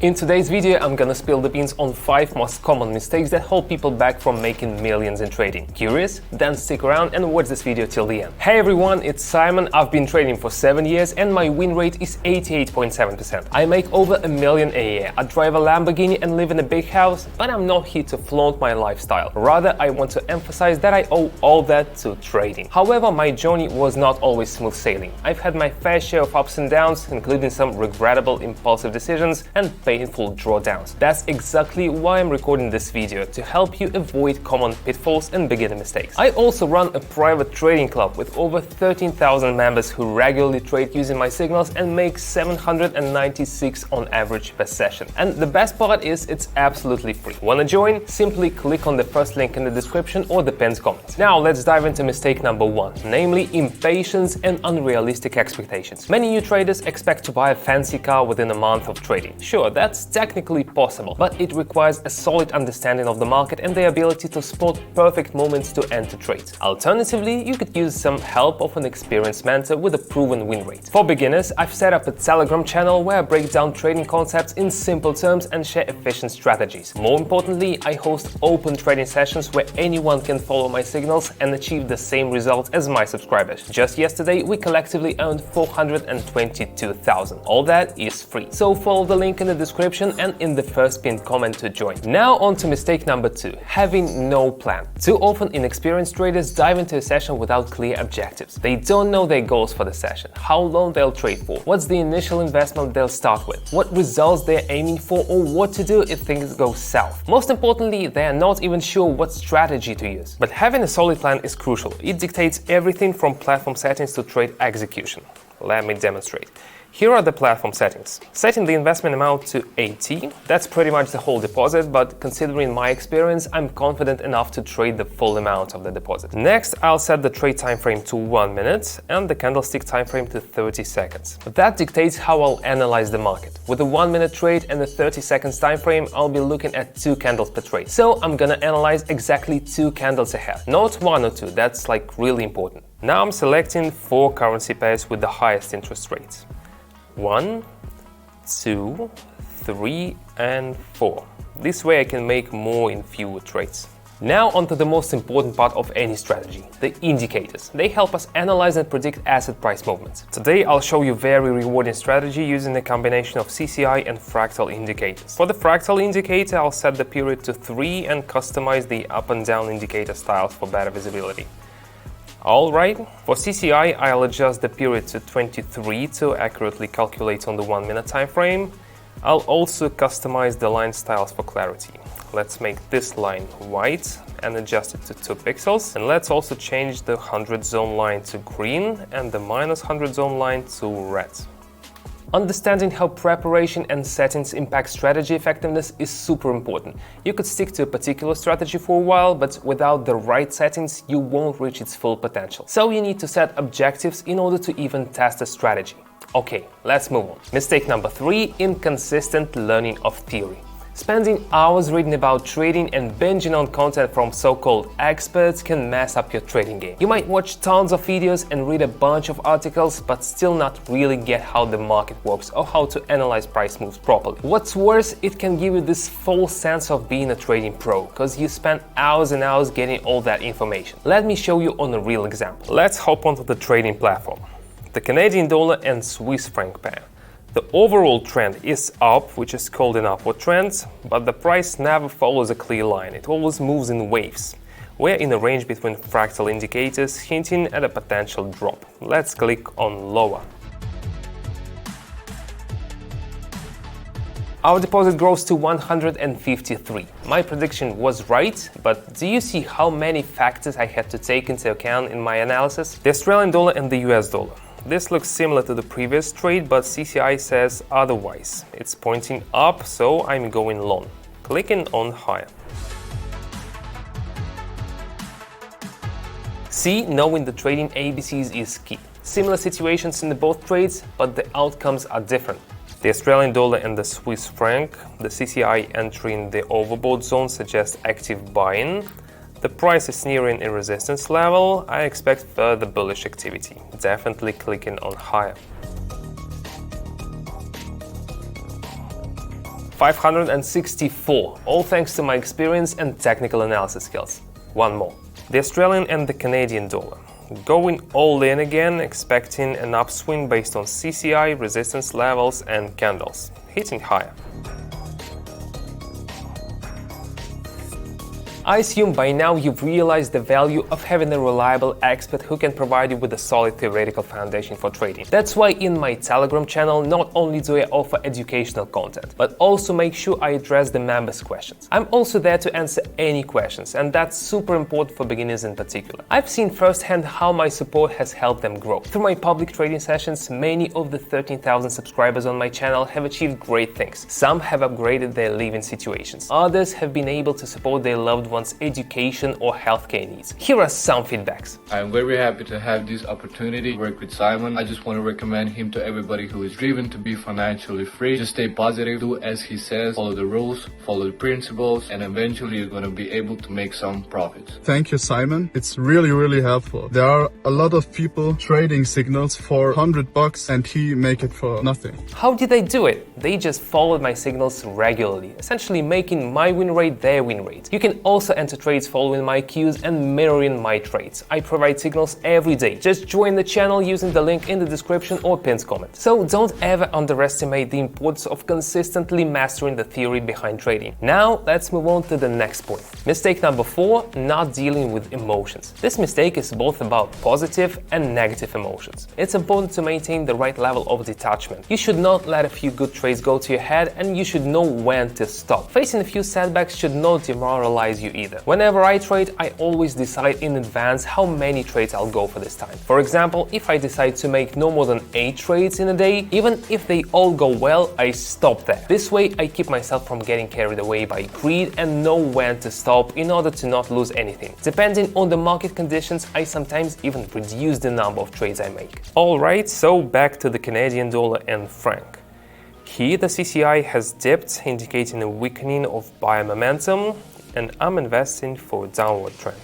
In today's video, I'm gonna spill the beans on 5 most common mistakes that hold people back from making millions in trading. Curious? Then stick around and watch this video till the end. Hey everyone, it's Simon. I've been trading for 7 years and my win rate is 88.7%. I make over $1 million a year. I drive a Lamborghini and live in a big house, but I'm not here to flaunt my lifestyle. Rather, I want to emphasize that I owe all that to trading. However, my journey was not always smooth sailing. I've had my fair share of ups and downs, including some regrettable impulsive decisions and painful drawdowns. That's exactly why I'm recording this video, to help you avoid common pitfalls and beginner mistakes. I also run a private trading club with over 13,000 members who regularly trade using my signals and make 796 on average per session. And the best part is it's absolutely free. Wanna join? Simply click on the first link in the description or the pinned comment. Now let's dive into mistake number 1, namely impatience and unrealistic expectations. Many new traders expect to buy a fancy car within a month of trading. Sure, that's technically possible, but it requires a solid understanding of the market and the ability to spot perfect moments to enter trades. Alternatively, you could use some help of an experienced mentor with a proven win rate. For beginners, I've set up a Telegram channel where I break down trading concepts in simple terms and share efficient strategies. More importantly, I host open trading sessions where anyone can follow my signals and achieve the same results as my subscribers. Just yesterday, we collectively earned 422,000. All that is free. So follow the link in the description and in the first pinned comment to join. Now on to mistake number 2, having no plan. Too often inexperienced traders dive into a session without clear objectives. They don't know their goals for the session, how long they'll trade for, what's the initial investment they'll start with, what results they're aiming for, or what to do if things go south. Most importantly, they are not even sure what strategy to use. But having a solid plan is crucial. It dictates everything from platform settings to trade execution. Let me demonstrate. Here are the platform settings. Setting the investment amount to 80, that's pretty much the whole deposit, but considering my experience, I'm confident enough to trade the full amount of the deposit. Next, I'll set the trade time frame to 1 minute and the candlestick time frame to 30 seconds. That dictates how I'll analyze the market. With a 1 minute trade and a 30 seconds time frame, I'll be looking at 2 candles per trade. So I'm gonna analyze exactly 2 candles ahead, not 1 or 2, that's like really important. Now I'm selecting 4 currency pairs with the highest interest rates. 1, 2, 3, and 4. This way I can make more in fewer trades. Now onto the most important part of any strategy, the indicators. They help us analyze and predict asset price movements. Today I'll show you a very rewarding strategy using a combination of CCI and fractal indicators. For the fractal indicator, I'll set the period to 3 and customize the up and down indicator styles for better visibility. Alright, for CCI, I'll adjust the period to 23 to accurately calculate on the 1 minute time frame. I'll also customize the line styles for clarity. Let's make this line white and adjust it to 2 pixels. And let's also change the 100 zone line to green and the minus 100 zone line to red. Understanding how preparation and settings impact strategy effectiveness is super important. You could stick to a particular strategy for a while, but without the right settings, you won't reach its full potential. So you need to set objectives in order to even test a strategy. Okay, let's move on. Mistake number 3, inconsistent learning of theory. Spending hours reading about trading and binging on content from so-called experts can mess up your trading game. You might watch tons of videos and read a bunch of articles, but still not really get how the market works or how to analyze price moves properly. What's worse, it can give you this false sense of being a trading pro, because you spend hours and hours getting all that information. Let me show you on a real example. Let's hop onto the trading platform. The Canadian dollar and Swiss franc pair. The overall trend is up, which is called an upward trend, but the price never follows a clear line. It always moves in waves. We're in a range between fractal indicators, hinting at a potential drop. Let's click on lower. Our deposit grows to 153. My prediction was right, but do you see how many factors I had to take into account in my analysis? The Australian dollar and the US dollar. This looks similar to the previous trade, but CCI says otherwise. It's pointing up, so I'm going long. Clicking on higher. See, knowing the trading ABCs is key. Similar situations in both trades, but the outcomes are different. The Australian dollar and the Swiss franc, the CCI entering the overbought zone suggests active buying. The price is nearing a resistance level. I expect further bullish activity. Definitely clicking on higher. 564, all thanks to my experience and technical analysis skills. One more. The Australian and the Canadian dollar. Going all in again, expecting an upswing based on CCI, resistance levels and candles, hitting higher. I assume by now you've realized the value of having a reliable expert who can provide you with a solid theoretical foundation for trading. That's why in my Telegram channel not only do I offer educational content, but also make sure I address the members' questions. I'm also there to answer any questions, and that's super important for beginners in particular. I've seen firsthand how my support has helped them grow. Through my public trading sessions, many of the 13,000 subscribers on my channel have achieved great things. Some have upgraded their living situations. Others have been able to support their loved one's education or healthcare needs. Here are some feedbacks. I'm very happy to have this opportunity to work with Simon. I just want to recommend him to everybody who is driven to be financially free. Just stay positive, do as he says, follow the rules, follow the principles, and eventually you're going to be able to make some profits. Thank you, Simon. It's really helpful. There are a lot of people trading signals for $100 and he make it for nothing. How did they do it? They just followed my signals regularly, essentially making my win rate their win rate. You can also enter trades following my cues and mirroring my trades. I provide signals every day. Just join the channel using the link in the description or pinned comment. So don't ever underestimate the importance of consistently mastering the theory behind trading. Now let's move on to the next point. Mistake number 4, not dealing with emotions. This mistake is both about positive and negative emotions. It's important to maintain the right level of detachment. You should not let a few good trades go to your head, and you should know when to stop. Facing a few setbacks should not demoralize you either. Whenever I trade, I always decide in advance how many trades I'll go for this time. For example, if I decide to make no more than 8 trades in a day, even if they all go well, I stop there. This way, I keep myself from getting carried away by greed and know when to stop in order to not lose anything. Depending on the market conditions, I sometimes even reduce the number of trades I make. Alright, so back to the Canadian dollar and franc. Here the CCI has dipped, indicating a weakening of buyer momentum, and I'm investing for a downward trend.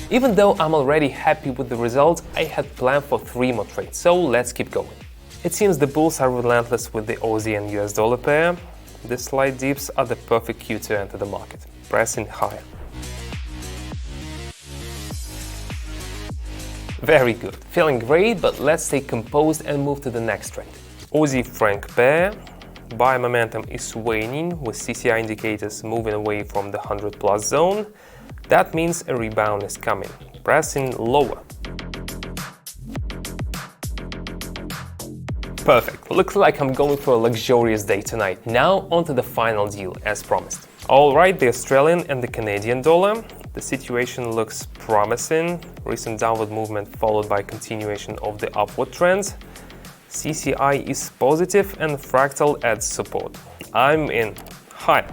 Even though I'm already happy with the result, I had planned for 3 more trades, so let's keep going. It seems the bulls are relentless with the Aussie and US dollar pair. The slight dips are the perfect cue to enter the market, pressing higher. Very good, feeling great, but let's stay composed and move to the next trade. Aussie franc pair. Buy momentum is waning, with CCI indicators moving away from the 100+ zone. That means a rebound is coming, pressing lower. Perfect, looks like I'm going for a luxurious day tonight. Now onto the final deal, as promised. Alright, the Australian and the Canadian dollar. The situation looks promising. Recent downward movement followed by continuation of the upward trend. CCI is positive and fractal adds support. I'm in. Higher.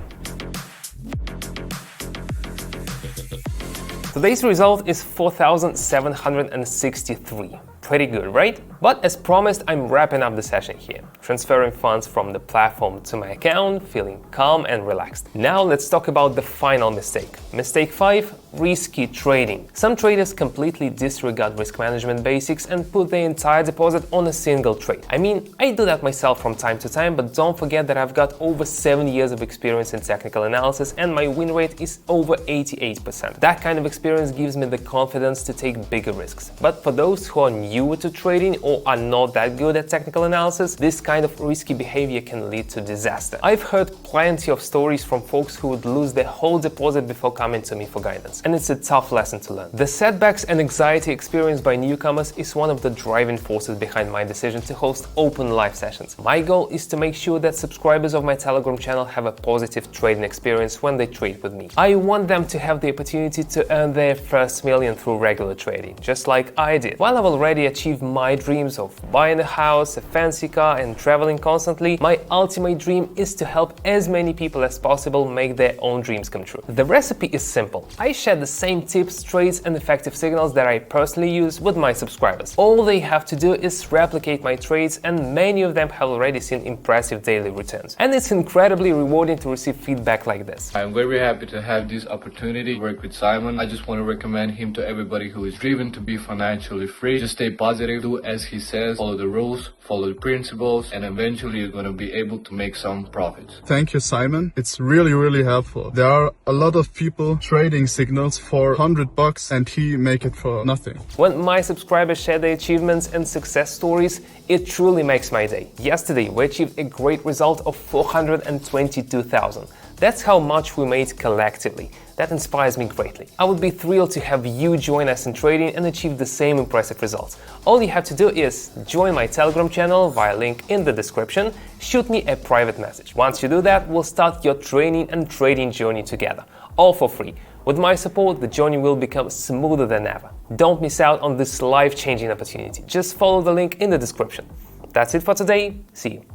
Today's result is 4,763. Pretty good, right? But as promised, I'm wrapping up the session here, transferring funds from the platform to my account, feeling calm and relaxed. Now let's talk about the final mistake. Mistake 5, risky trading. Some traders completely disregard risk management basics and put their entire deposit on a single trade. I mean, I do that myself from time to time, but don't forget that I've got over 7 years of experience in technical analysis and my win rate is over 88%. That kind of experience gives me the confidence to take bigger risks. But for those who are newer to trading or are not that good at technical analysis, this kind of risky behavior can lead to disaster. I've heard plenty of stories from folks who would lose their whole deposit before coming to me for guidance, and it's a tough lesson to learn. The setbacks and anxiety experienced by newcomers is one of the driving forces behind my decision to host open live sessions. My goal is to make sure that subscribers of my Telegram channel have a positive trading experience when they trade with me. I want them to have the opportunity to earn their first million through regular trading, just like I did. While I've already achieved my dreams of buying a house, a fancy car and traveling constantly, my ultimate dream is to help as many people as possible make their own dreams come true. The recipe is simple. I share the same tips, trades and effective signals that I personally use with my subscribers. All they have to do is replicate my trades, and many of them have already seen impressive daily returns. And it's incredibly rewarding to receive feedback like this. I'm very happy to have this opportunity to work with Simon. I just want to recommend him to everybody who is driven to be financially free. Just stay positive, do as as he says, follow the rules, follow the principles, and eventually you're going to be able to make some profits. Thank you, Simon. It's really helpful. There are a lot of people trading signals for $100 and he make it for nothing. When my subscribers share their achievements and success stories, it truly makes my day. Yesterday, we achieved a great result of 422,000. That's how much we made collectively. That inspires me greatly. I would be thrilled to have you join us in trading and achieve the same impressive results. All you have to do is join my Telegram channel via link in the description, shoot me a private message. Once you do that, we'll start your training and trading journey together, all for free. With my support, the journey will become smoother than ever. Don't miss out on this life-changing opportunity. Just follow the link in the description. That's it for today. See you.